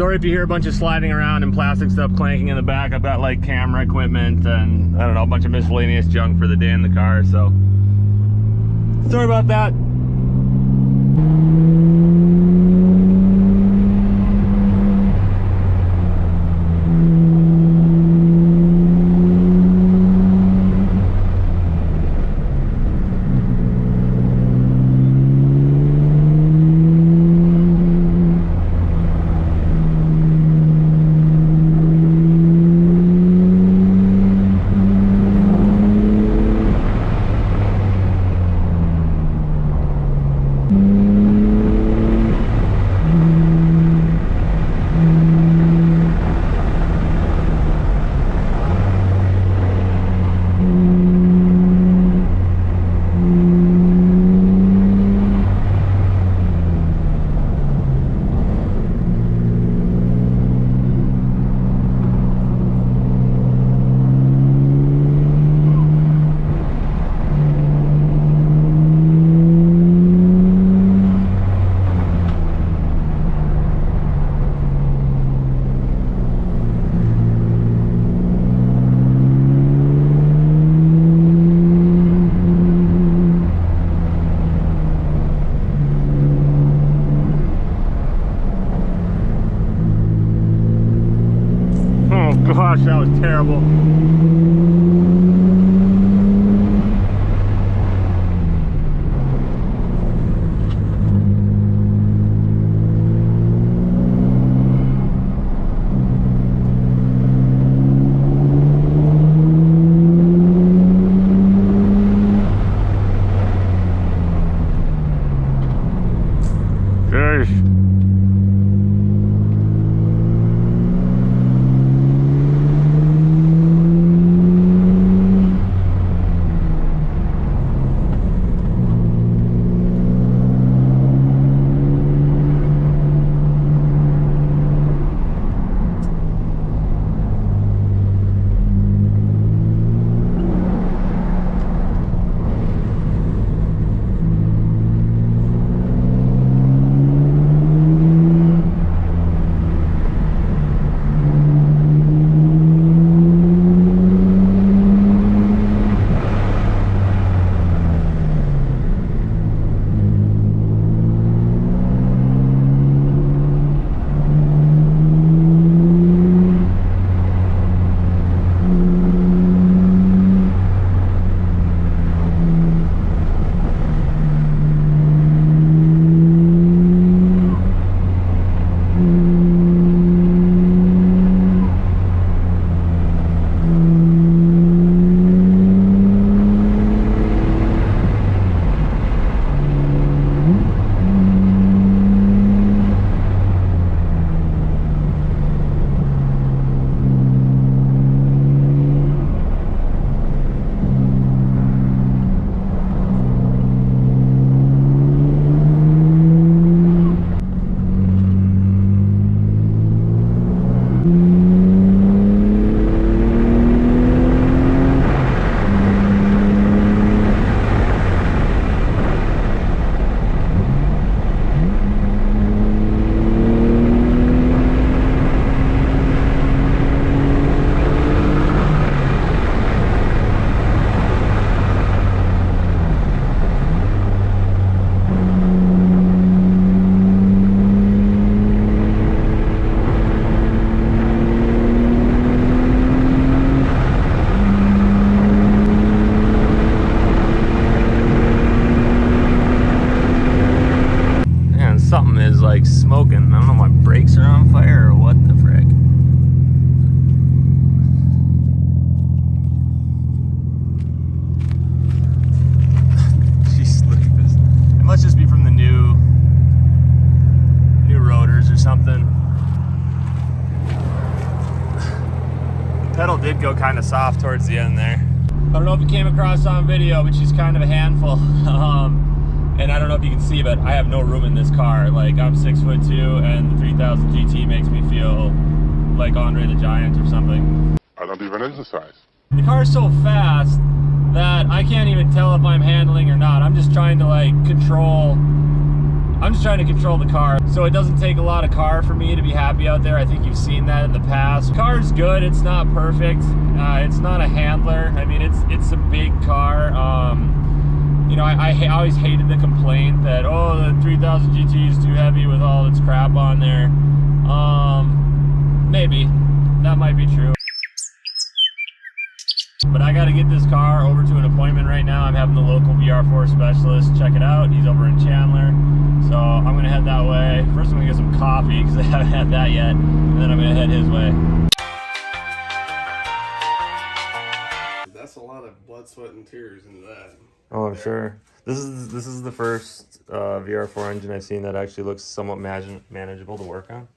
Sorry if you hear a bunch of sliding around and plastic stuff clanking in the back. I've got like camera equipment and I don't know, a bunch of miscellaneous junk for the day in the car, so sorry about that. Gosh, that was terrible. Like smoking. I don't know, my brakes are on fire or what the frick. Jeez, look at this. It must just be from the new rotors or something. The pedal did go kind of soft towards the end there. I don't know if it came across on video, but she's kind of a handful. And I don't know if you can see, but I have no room in this car. Like, I'm 6'2", and the 3000 GT makes me feel like Andre the Giant or something. I don't even exercise. The car is so fast that I can't even tell if I'm handling or not. I'm just trying to like control I'm just trying to control the car. So it doesn't take a lot of car for me to be happy out there. I think you've seen that in the past. Car's good, it's not perfect. It's not a handler. I mean, it's a big car. You know, I always hated the complaint that, oh, the 3000 GT is too heavy with all its crap on there. Maybe, that might be true. But I gotta get this car over to an appointment right now. I'm having the local VR4 specialist check it out. He's over in Chandler. So I'm gonna head that way. First I'm gonna get some coffee because I haven't had that yet. And then I'm gonna head his way. That's a lot of blood, sweat, and tears into that. Oh, I'm sure. This is the first VR4 engine I've seen that actually looks somewhat manageable to work on.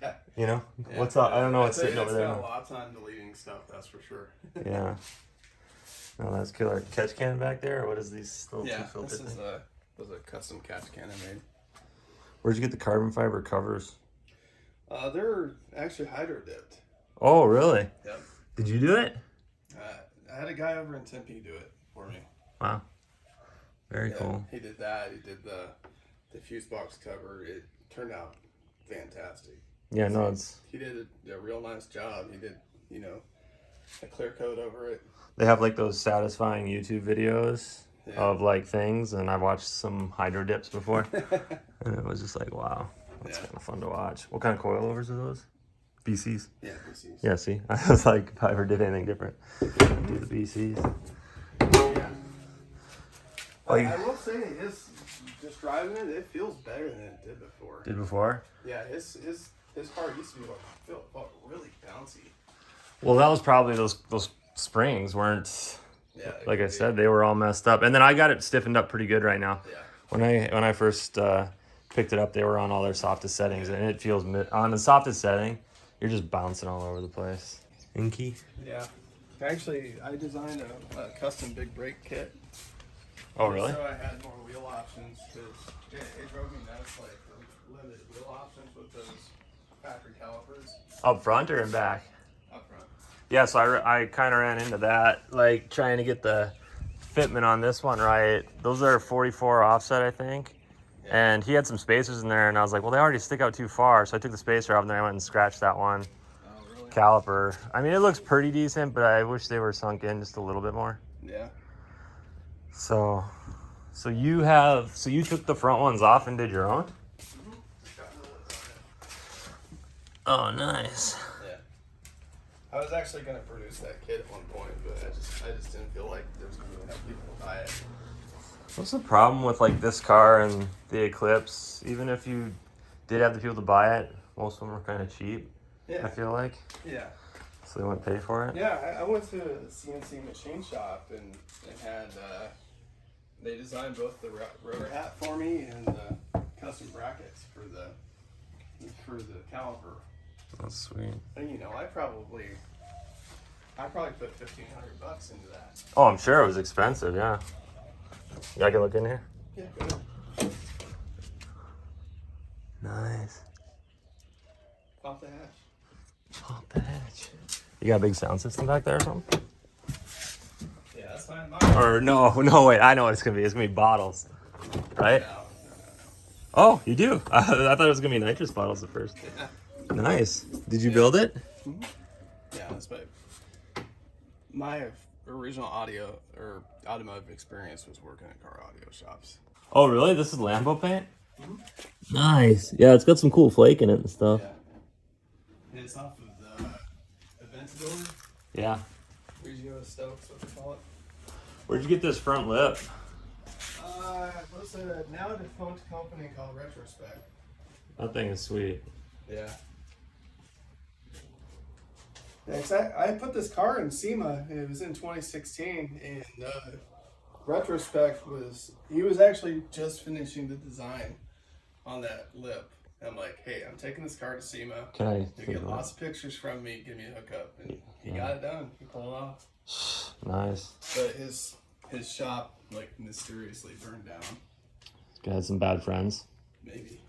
Yeah. You know? Yeah. What's up? I don't know what's sitting over there. It's got a lot of time deleting stuff, that's for sure. Yeah. No, that's killer. Catch can back there, or what is these little two filter this things? was a custom catch can I made. Where'd you get the carbon fiber covers? They're actually hydro dipped. Oh, really? Yep. Did you do it? I had a guy over in Tempe do it for me. Wow. Very cool. He did that. He did the fuse box cover. It turned out fantastic. Yeah, no, he did a real nice job. He did, you know, a clear coat over it. they have like those satisfying YouTube videos of like things, and I've watched some hydro dips before, and it was just like, wow, that's kind of fun to watch. What kind of coilovers are those? BCs? Yeah, BCs. Yeah, see, I was like, if I ever did anything different, I'd do the BCs. Yeah. Like, I will say, just driving it, it feels better than it did before. did before? Yeah, his car used to be felt really bouncy. Well, that was probably those springs weren't. Yeah. Like I said, they were all messed up, and then I got it stiffened up pretty good right now. Yeah. When I first picked it up, they were on all their softest settings, and it feels on the softest setting, you're just bouncing all over the place. Inky. Yeah. Actually, I designed a custom big brake kit. Oh, really? So I had more wheel options because it drove me nuts, like the limited wheel options with those factory calipers. Up front or in back? Up front. Yeah, so I kind of ran into that, like trying to get the fitment on this one right. Those are 44 offset, I think. Yeah. And he had some spacers in there, and I was like, well, they already stick out too far. So I took the spacer off, and then I went and scratched that one. Oh, really? Caliper. I mean, it looks pretty decent, but I wish they were sunk in just a little bit more. Yeah. So you took the front ones off and did your own? Mm-hmm. Oh, nice. Yeah. I was actually gonna produce that kit at one point, but I just didn't feel like there was gonna be enough people to buy it. What's the problem with like this car and the Eclipse? Even if you did have the people to buy it, most of them are kind of cheap. Yeah. I feel like. Yeah. So they wouldn't pay for it. Yeah, I went to the CNC machine shop and had they designed both the rotor hat for me and the custom brackets for the caliper. That's sweet. And you know, I probably put $1,500 into that. Oh, I'm sure it was expensive. Yeah. Yeah, I can look in here. Yeah, go ahead. Nice. Pop the hatch. Pop the hatch. You got a big sound system back there or something? Yeah, that's fine. Or no, wait, I know what it's gonna be. It's gonna be bottles, right? No. Oh, you do? I thought it was gonna be nitrous bottles at first. Yeah. Nice. Did you build it? Mm-hmm. Yeah, that's my original audio or automotive experience was working at car audio shops. Oh, really? This is Lambo paint? Mm-hmm. Nice. Yeah, it's got some cool flake in it and stuff. Yeah. It's off of the Aventador. Yeah. Regio Stokes, what they call it. Where'd you get this front lip? What's a now defunct company called Retrospect. That thing is sweet. Yeah. I put this car in SEMA. It was in 2016, and Retrospect he was actually just finishing the design on that lip. I'm like, hey, I'm taking this car to SEMA. Okay. You get lots of pictures from me, give me a hookup, and he got it done. He pulled it off. Nice. But his shop like mysteriously burned down. This guy had some bad friends. Maybe.